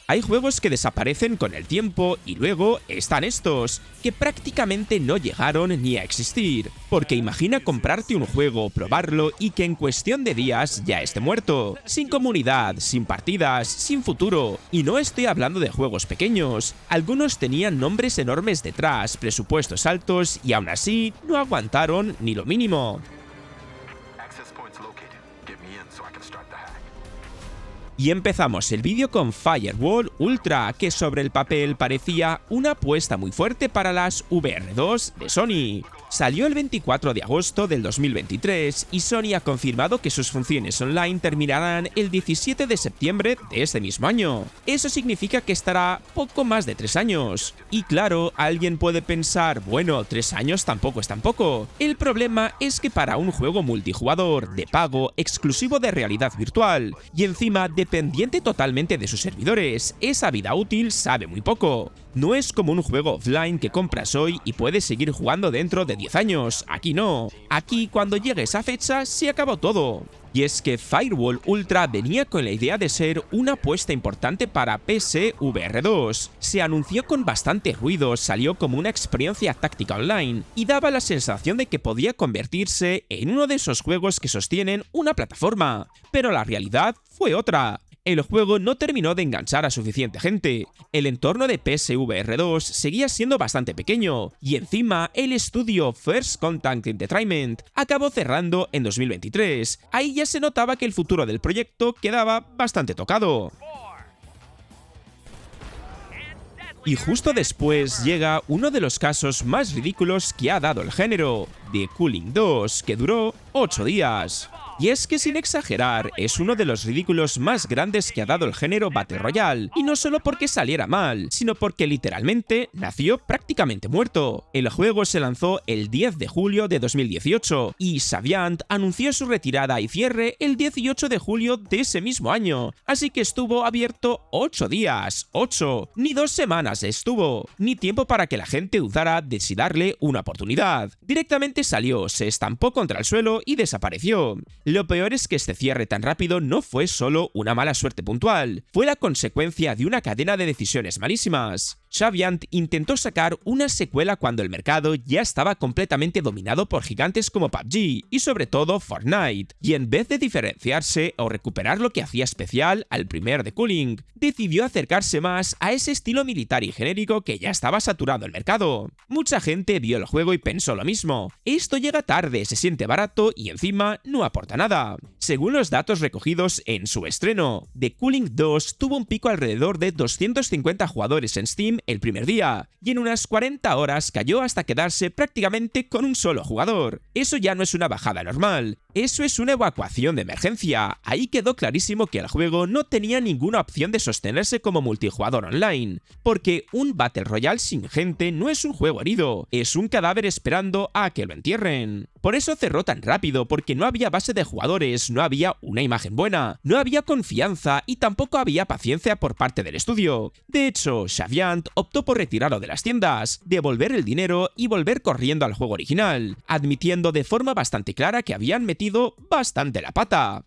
Hay juegos que desaparecen con el tiempo y luego están estos, que prácticamente no llegaron ni a existir. Porque imagina comprarte un juego, probarlo y que en cuestión de días ya esté muerto. Sin comunidad, sin partidas, sin futuro. Y no estoy hablando de juegos pequeños. Algunos tenían nombres enormes detrás, presupuestos altos y aún así no aguantaron ni lo mínimo. Y empezamos el vídeo con Firewall Ultra, que sobre el papel parecía una apuesta muy fuerte para las VR2 de Sony. Salió el 24 de agosto del 2023 y Sony ha confirmado que sus funciones online terminarán el 17 de septiembre de este mismo año. Eso significa que estará poco más de 3 años. Y claro, alguien puede pensar, bueno, 3 años tampoco es tan poco. El problema es que para un juego multijugador, de pago, exclusivo de realidad virtual, y encima dependiente totalmente de sus servidores, esa vida útil sabe muy poco. No es como un juego offline que compras hoy y puedes seguir jugando dentro de 10 años, aquí no. Aquí cuando llegue esa fecha se acabó todo. Y es que Firewall Ultra venía con la idea de ser una apuesta importante para PC VR2. Se anunció con bastante ruido, salió como una experiencia táctica online y daba la sensación de que podía convertirse en uno de esos juegos que sostienen una plataforma. Pero la realidad fue otra. El juego no terminó de enganchar a suficiente gente. El entorno de PSVR2 seguía siendo bastante pequeño y encima el estudio First Contact Entertainment acabó cerrando en 2023. Ahí ya se notaba que el futuro del proyecto quedaba bastante tocado. Y justo después llega uno de los casos más ridículos que ha dado el género, The Cooling 2, que duró 8 días. Y es que sin exagerar, es uno de los ridículos más grandes que ha dado el género Battle Royale, y no solo porque saliera mal, sino porque literalmente nació prácticamente muerto. El juego se lanzó el 10 de julio de 2018, y Savant anunció su retirada y cierre el 18 de julio de ese mismo año, así que estuvo abierto 8 días, 8, ni 2 semanas estuvo, ni tiempo para que la gente dudara de si darle una oportunidad. Directamente salió, se estampó contra el suelo y desapareció. Lo peor es que este cierre tan rápido no fue solo una mala suerte puntual, fue la consecuencia de una cadena de decisiones malísimas. Savant intentó sacar una secuela cuando el mercado ya estaba completamente dominado por gigantes como PUBG y sobre todo Fortnite, y en vez de diferenciarse o recuperar lo que hacía especial al primer The Cooling, decidió acercarse más a ese estilo militar y genérico que ya estaba saturado el mercado. Mucha gente vio el juego y pensó lo mismo, esto llega tarde, se siente barato y encima no aporta nada. Según los datos recogidos en su estreno, The Cooling 2 tuvo un pico alrededor de 250 jugadores en Steam el primer día, y en unas 40 horas cayó hasta quedarse prácticamente con un solo jugador. Eso ya no es una bajada normal, eso es una evacuación de emergencia. Ahí quedó clarísimo que el juego no tenía ninguna opción de sostenerse como multijugador online, porque un Battle Royale sin gente no es un juego herido, es un cadáver esperando a que lo entierren. Por eso cerró tan rápido, porque no había base de jugadores, no había una imagen buena, no había confianza y tampoco había paciencia por parte del estudio. De hecho, Savant optó por retirarlo de las tiendas, devolver el dinero y volver corriendo al juego original, admitiendo de forma bastante clara que habían metido bastante la pata.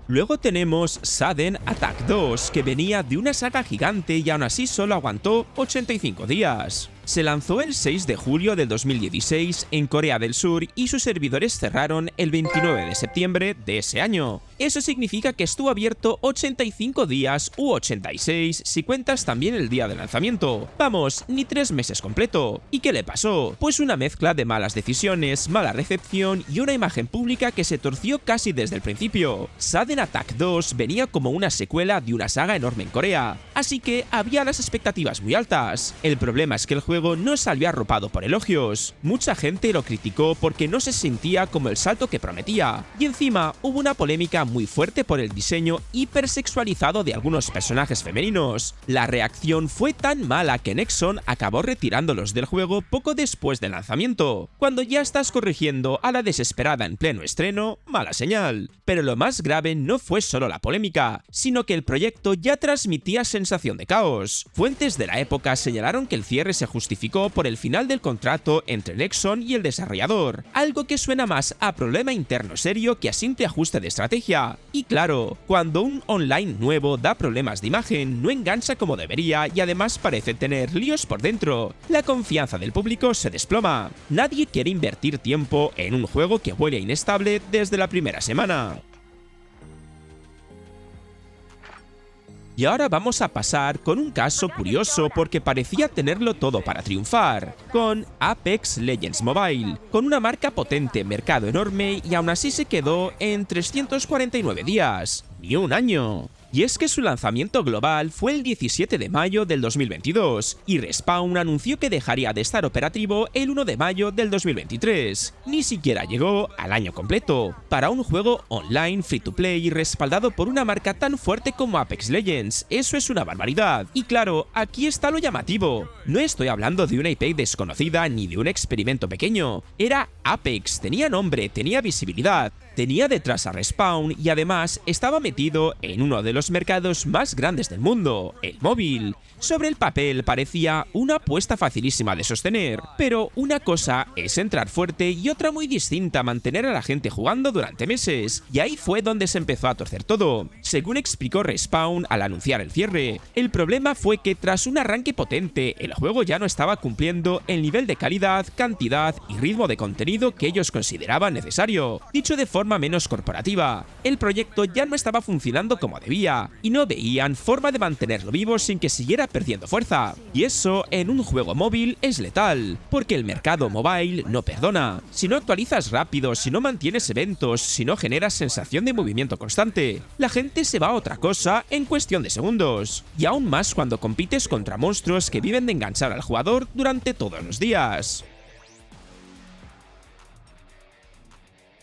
Luego tenemos Sudden Attack 2, que venía de una saga gigante y aún así solo aguantó 85 días. Se lanzó el 6 de julio del 2016 en Corea del Sur y sus servidores cerraron el 29 de septiembre de ese año. Eso significa que estuvo abierto 85 días u 86 si cuentas también el día de lanzamiento. Vamos, ni 3 meses completo. ¿Y qué le pasó? Pues una mezcla de malas decisiones, mala recepción y una imagen pública que se torció casi desde el principio. Sudden Attack 2 venía como una secuela de una saga enorme en Corea, así que había las expectativas muy altas. El problema es que el juego no salió arropado por elogios. Mucha gente lo criticó porque no se sentía como el salto que prometía, y encima hubo una polémica muy fuerte por el diseño hipersexualizado de algunos personajes femeninos. La reacción fue tan mala que Nexon acabó retirándolos del juego poco después del lanzamiento. Cuando ya estás corrigiendo a la desesperada en pleno estreno, mala señal. Pero lo más grave no fue solo la polémica, sino que el proyecto ya transmitía sensación de caos. Fuentes de la época señalaron que el cierre se justificó por el final del contrato entre Nexon y el desarrollador, algo que suena más a problema interno serio que a simple ajuste de estrategia. día. Y claro, cuando un online nuevo da problemas de imagen, no engancha como debería y además parece tener líos por dentro, la confianza del público se desploma. Nadie quiere invertir tiempo en un juego que huele inestable desde la primera semana. Y ahora vamos a pasar con un caso curioso porque parecía tenerlo todo para triunfar, con Apex Legends Mobile, con una marca potente, mercado enorme y aún así se quedó en 349 días, ni un año. Y es que su lanzamiento global fue el 17 de mayo del 2022 y Respawn anunció que dejaría de estar operativo el 1 de mayo del 2023. Ni siquiera llegó al año completo. Para un juego online free to play respaldado por una marca tan fuerte como Apex Legends, eso es una barbaridad. Y claro, aquí está lo llamativo. No estoy hablando de una IP desconocida ni de un experimento pequeño. Era Apex, tenía nombre, tenía visibilidad. Tenía detrás a Respawn y además estaba metido en uno de los mercados más grandes del mundo, el móvil. Sobre el papel parecía una apuesta facilísima de sostener, pero una cosa es entrar fuerte y otra muy distinta mantener a la gente jugando durante meses, y ahí fue donde se empezó a torcer todo. Según explicó Respawn al anunciar el cierre, el problema fue que tras un arranque potente, el juego ya no estaba cumpliendo el nivel de calidad, cantidad y ritmo de contenido que ellos consideraban necesario. Dicho de forma menos corporativa, el proyecto ya no estaba funcionando como debía, y no veían forma de mantenerlo vivo sin que siguiera perdiendo fuerza. Y eso en un juego móvil es letal, porque el mercado mobile no perdona. Si no actualizas rápido, si no mantienes eventos, si no generas sensación de movimiento constante, la gente se va a otra cosa en cuestión de segundos. Y aún más cuando compites contra monstruos que viven de enganchar al jugador durante todos los días.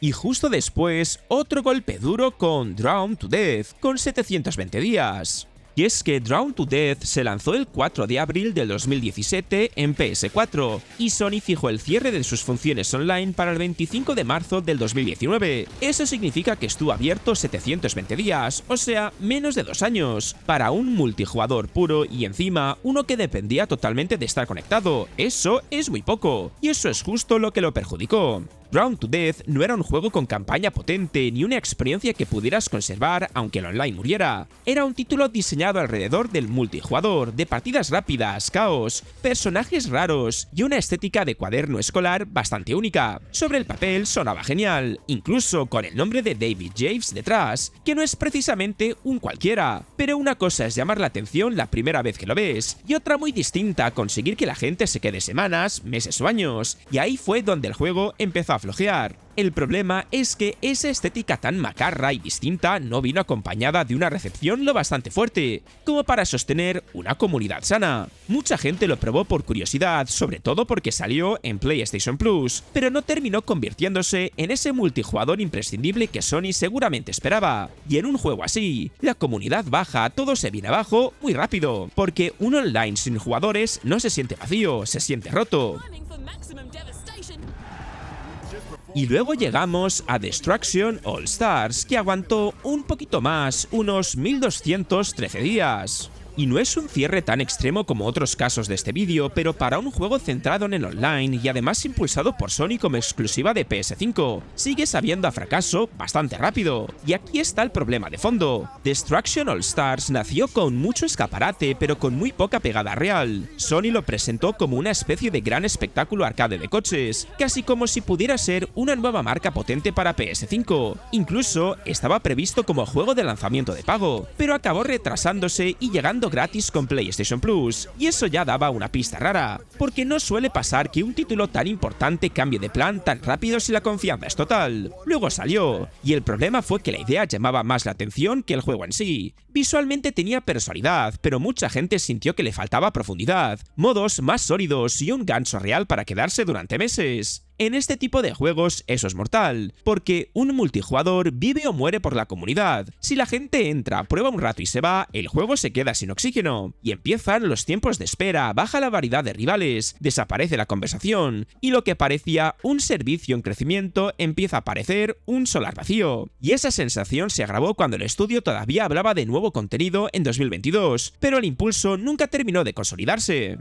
Y justo después, otro golpe duro con Drown to Death, con 720 días. Y es que Drown to Death se lanzó el 4 de abril del 2017 en PS4, y Sony fijó el cierre de sus funciones online para el 25 de marzo del 2019. Eso significa que estuvo abierto 720 días, o sea, menos de 2 años, para un multijugador puro y encima uno que dependía totalmente de estar conectado. Eso es muy poco, y eso es justo lo que lo perjudicó. Drown to Death no era un juego con campaña potente ni una experiencia que pudieras conservar aunque el online muriera. Era un título diseñado alrededor del multijugador, de partidas rápidas, caos, personajes raros y una estética de cuaderno escolar bastante única. Sobre el papel sonaba genial, incluso con el nombre de David Javes detrás, que no es precisamente un cualquiera. Pero una cosa es llamar la atención la primera vez que lo ves, y otra muy distinta conseguir que la gente se quede semanas, meses o años, y ahí fue donde el juego empezó a flojear. El problema es que esa estética tan macarra y distinta no vino acompañada de una recepción lo bastante fuerte, como para sostener una comunidad sana. Mucha gente lo probó por curiosidad, sobre todo porque salió en PlayStation Plus, pero no terminó convirtiéndose en ese multijugador imprescindible que Sony seguramente esperaba. Y en un juego así, la comunidad baja, todo se viene abajo muy rápido, porque un online sin jugadores no se siente vacío, se siente roto. Y luego llegamos a Destruction All Stars, que aguantó un poquito más, unos 1213 días. Y no es un cierre tan extremo como otros casos de este vídeo, pero para un juego centrado en el online y además impulsado por Sony como exclusiva de PS5, sigue sabiendo a fracaso bastante rápido. Y aquí está el problema de fondo. Destruction All Stars nació con mucho escaparate, pero con muy poca pegada real. Sony lo presentó como una especie de gran espectáculo arcade de coches, casi como si pudiera ser una nueva marca potente para PS5. Incluso estaba previsto como juego de lanzamiento de pago, pero acabó retrasándose y llegando gratis con PlayStation Plus, y eso ya daba una pista rara, porque no suele pasar que un título tan importante cambie de plan tan rápido si la confianza es total. Luego salió, y el problema fue que la idea llamaba más la atención que el juego en sí. Visualmente tenía personalidad, pero mucha gente sintió que le faltaba profundidad, modos más sólidos y un gancho real para quedarse durante meses. En este tipo de juegos eso es mortal, porque un multijugador vive o muere por la comunidad. Si la gente entra, prueba un rato y se va, el juego se queda sin oxígeno, y empiezan los tiempos de espera, baja la variedad de rivales, desaparece la conversación, y lo que parecía un servicio en crecimiento empieza a parecer un solar vacío. Y esa sensación se agravó cuando el estudio todavía hablaba de nuevo contenido en 2022, pero el impulso nunca terminó de consolidarse.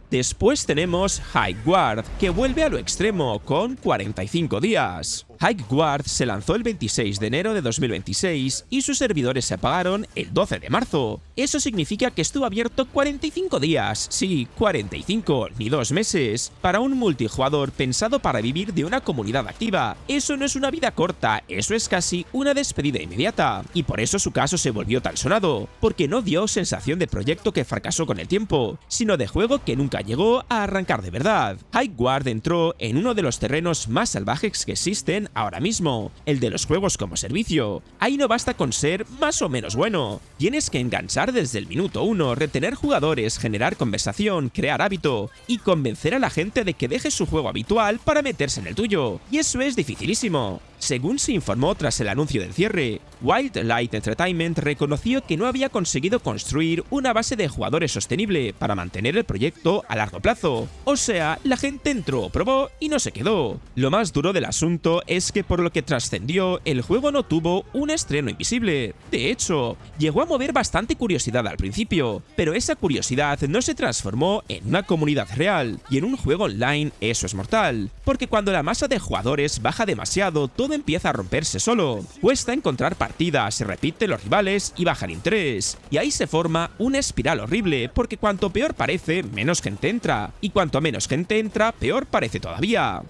Después tenemos Higuard, que vuelve a lo extremo con 45 días. Higuard se lanzó el 26 de enero de 2026 y sus servidores se apagaron el 12 de marzo. Eso significa que estuvo abierto 45 días, sí, 45, ni 2 meses, para un multijugador pensado para vivir de una comunidad activa. Eso no es una vida corta, eso es casi una despedida inmediata. Y por eso su caso se volvió tan sonado, porque no dio sensación de proyecto que fracasó con el tiempo, sino de juego que nunca llegó a arrancar de verdad. Higuard entró en uno de los terrenos más salvajes que existen ahora mismo, el de los juegos como servicio. Ahí no basta con ser más o menos bueno, tienes que enganchar desde el minuto 1, retener jugadores, generar conversación, crear hábito y convencer a la gente de que deje su juego habitual para meterse en el tuyo, y eso es dificilísimo. Según se informó tras el anuncio del cierre, Wildlight Entertainment reconoció que no había conseguido construir una base de jugadores sostenible para mantener el proyecto a largo plazo. O sea, la gente entró, probó y no se quedó. Lo más duro del asunto es que por lo que trascendió, el juego no tuvo un estreno invisible. De hecho, llegó a mover bastante curiosidad al principio, pero esa curiosidad no se transformó en una comunidad real, y en un juego online eso es mortal, porque cuando la masa de jugadores baja demasiado, todo empieza a romperse solo. Cuesta encontrar partidas, se repiten los rivales y baja el interés. Y ahí se forma una espiral horrible, porque cuanto peor parece, menos gente entra. Y cuanto menos gente entra, peor parece todavía.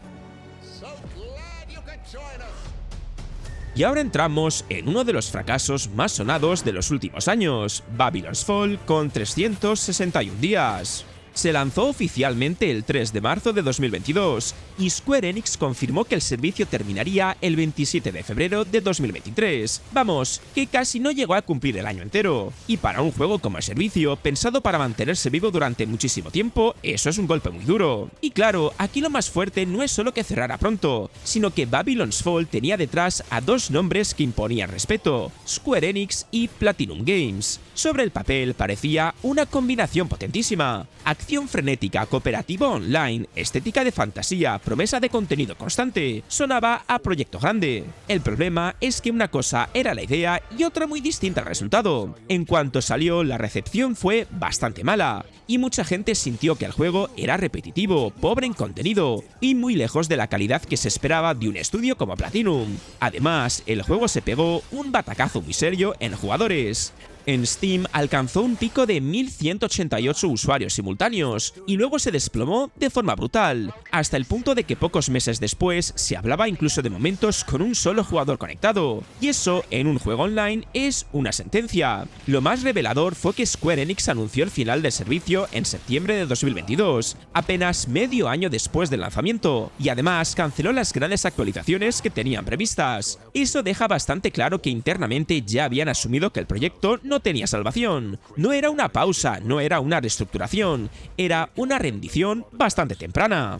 Y ahora entramos en uno de los fracasos más sonados de los últimos años, Babylon's Fall, con 361 días. Se lanzó oficialmente el 3 de marzo de 2022 y Square Enix confirmó que el servicio terminaría el 27 de febrero de 2023. Vamos, que casi no llegó a cumplir el año entero. Y para un juego como servicio, pensado para mantenerse vivo durante muchísimo tiempo, eso es un golpe muy duro. Y claro, aquí lo más fuerte no es solo que cerrara pronto, sino que Babylon's Fall tenía detrás a dos nombres que imponían respeto, Square Enix y Platinum Games. Sobre el papel parecía una combinación potentísima. Acción frenética, cooperativa online, estética de fantasía, promesa de contenido constante. Sonaba a proyecto grande. El problema es que una cosa era la idea y otra muy distinta al resultado. En cuanto salió, la recepción fue bastante mala, y mucha gente sintió que el juego era repetitivo, pobre en contenido, y muy lejos de la calidad que se esperaba de un estudio como Platinum. Además, el juego se pegó un batacazo muy serio en jugadores. En Steam alcanzó un pico de 1188 usuarios simultáneos y luego se desplomó de forma brutal, hasta el punto de que pocos meses después se hablaba incluso de momentos con un solo jugador conectado. Y eso en un juego online es una sentencia. Lo más revelador fue que Square Enix anunció el final del servicio en septiembre de 2022, apenas medio año después del lanzamiento, y además canceló las grandes actualizaciones que tenían previstas. Eso deja bastante claro que internamente ya habían asumido que el proyecto no tenía salvación. No era una pausa, no era una reestructuración, era una rendición bastante temprana.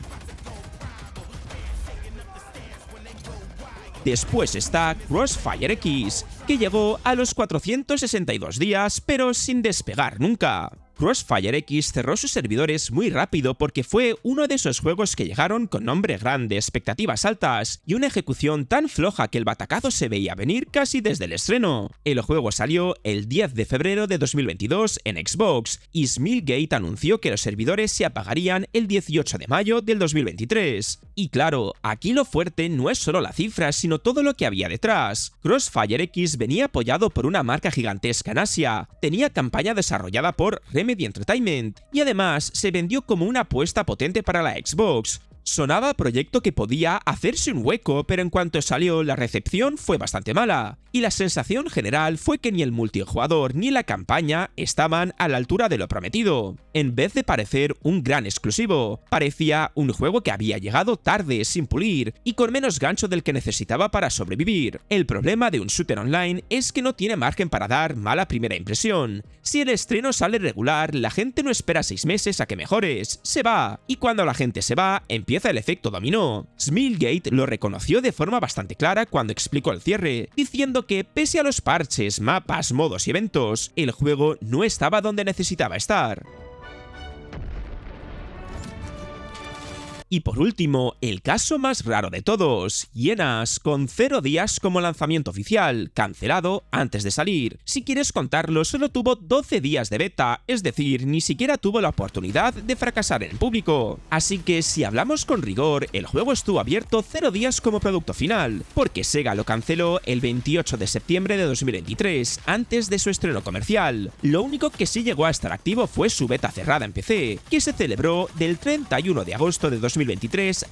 Después está Crossfire X, que llegó a los 462 días, pero sin despegar nunca. Crossfire X cerró sus servidores muy rápido porque fue uno de esos juegos que llegaron con nombre grande, expectativas altas y una ejecución tan floja que el batacazo se veía venir casi desde el estreno. El juego salió el 10 de febrero de 2022 en Xbox y Smilegate anunció que los servidores se apagarían el 18 de mayo del 2023. Y claro, aquí lo fuerte no es solo la cifra, sino todo lo que había detrás. Crossfire X venía apoyado por una marca gigantesca en Asia, tenía campaña desarrollada por Remedy Entertainment y además se vendió como una apuesta potente para la Xbox. Sonaba a proyecto que podía hacerse un hueco, pero en cuanto salió la recepción fue bastante mala, y la sensación general fue que ni el multijugador ni la campaña estaban a la altura de lo prometido. En vez de parecer un gran exclusivo, parecía un juego que había llegado tarde, sin pulir, y con menos gancho del que necesitaba para sobrevivir. El problema de un shooter online es que no tiene margen para dar mala primera impresión. Si el estreno sale regular, la gente no espera 6 meses a que mejores, se va, y cuando la gente se va, empieza el efecto dominó. Smilegate lo reconoció de forma bastante clara cuando explicó el cierre, diciendo que pese a los parches, mapas, modos y eventos, el juego no estaba donde necesitaba estar. Y por último, el caso más raro de todos, Yenas, con 0 días como lanzamiento oficial, cancelado antes de salir. Si quieres contarlo, solo tuvo 12 días de beta, es decir, ni siquiera tuvo la oportunidad de fracasar en el público. Así que si hablamos con rigor, el juego estuvo abierto 0 días como producto final, porque Sega lo canceló el 28 de septiembre de 2023, antes de su estreno comercial. Lo único que sí llegó a estar activo fue su beta cerrada en PC, que se celebró del 31 de agosto de 2023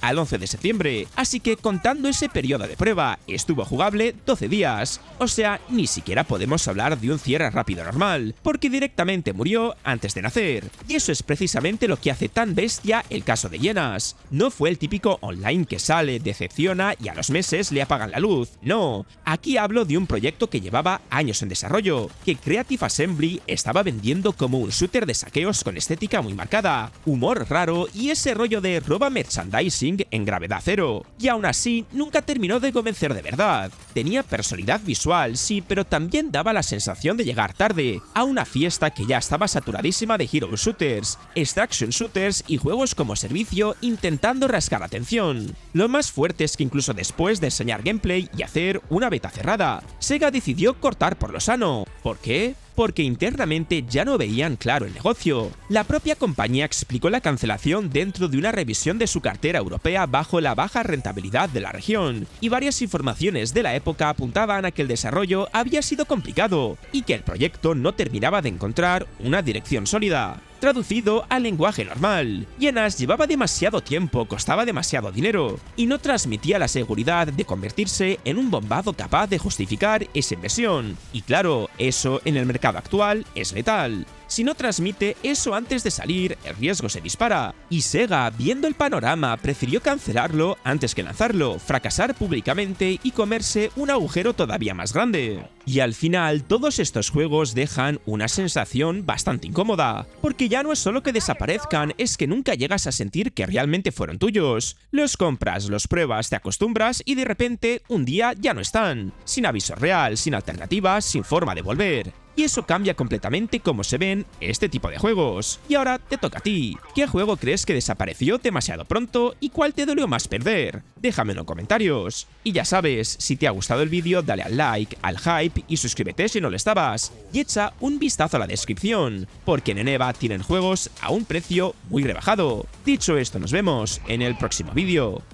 al 11 de septiembre, así que contando ese periodo de prueba, estuvo jugable 12 días, o sea, ni siquiera podemos hablar de un cierre rápido normal, porque directamente murió antes de nacer. Y eso es precisamente lo que hace tan bestia el caso de Yenas. No fue el típico online que sale, decepciona y a los meses le apagan la luz, no. Aquí hablo de un proyecto que llevaba años en desarrollo, que Creative Assembly estaba vendiendo como un shooter de saqueos con estética muy marcada, humor raro y ese rollo de roba merchandising en gravedad cero. Y aún así, nunca terminó de convencer de verdad. Tenía personalidad visual, sí, pero también daba la sensación de llegar tarde, a una fiesta que ya estaba saturadísima de hero shooters, extraction shooters y juegos como servicio intentando rascar atención. Lo más fuerte es que incluso después de enseñar gameplay y hacer una beta cerrada, Sega decidió cortar por lo sano. ¿Por qué? Porque internamente ya no veían claro el negocio. La propia compañía explicó la cancelación dentro de una revisión de su cartera europea bajo la baja rentabilidad de la región, y varias informaciones de la época apuntaban a que el desarrollo había sido complicado y que el proyecto no terminaba de encontrar una dirección sólida. Traducido al lenguaje normal, Yenas llevaba demasiado tiempo, costaba demasiado dinero y no transmitía la seguridad de convertirse en un bombado capaz de justificar esa inversión. Y claro, eso en el mercado actual es letal. Si no transmite eso antes de salir, el riesgo se dispara. Y Sega, viendo el panorama, prefirió cancelarlo antes que lanzarlo, fracasar públicamente y comerse un agujero todavía más grande. Y al final, todos estos juegos dejan una sensación bastante incómoda, porque ya no es solo que desaparezcan, es que nunca llegas a sentir que realmente fueron tuyos. Los compras, los pruebas, te acostumbras y de repente un día ya no están, sin aviso real, sin alternativas, sin forma de volver. Y eso cambia completamente cómo se ven este tipo de juegos. Y ahora te toca a ti. ¿Qué juego crees que desapareció demasiado pronto y cuál te dolió más perder? Déjamelo en comentarios. Y ya sabes, si te ha gustado el vídeo dale al like, al hype y suscríbete si no lo estabas. Y echa un vistazo a la descripción, porque en Eneba tienen juegos a un precio muy rebajado. Dicho esto, nos vemos en el próximo vídeo.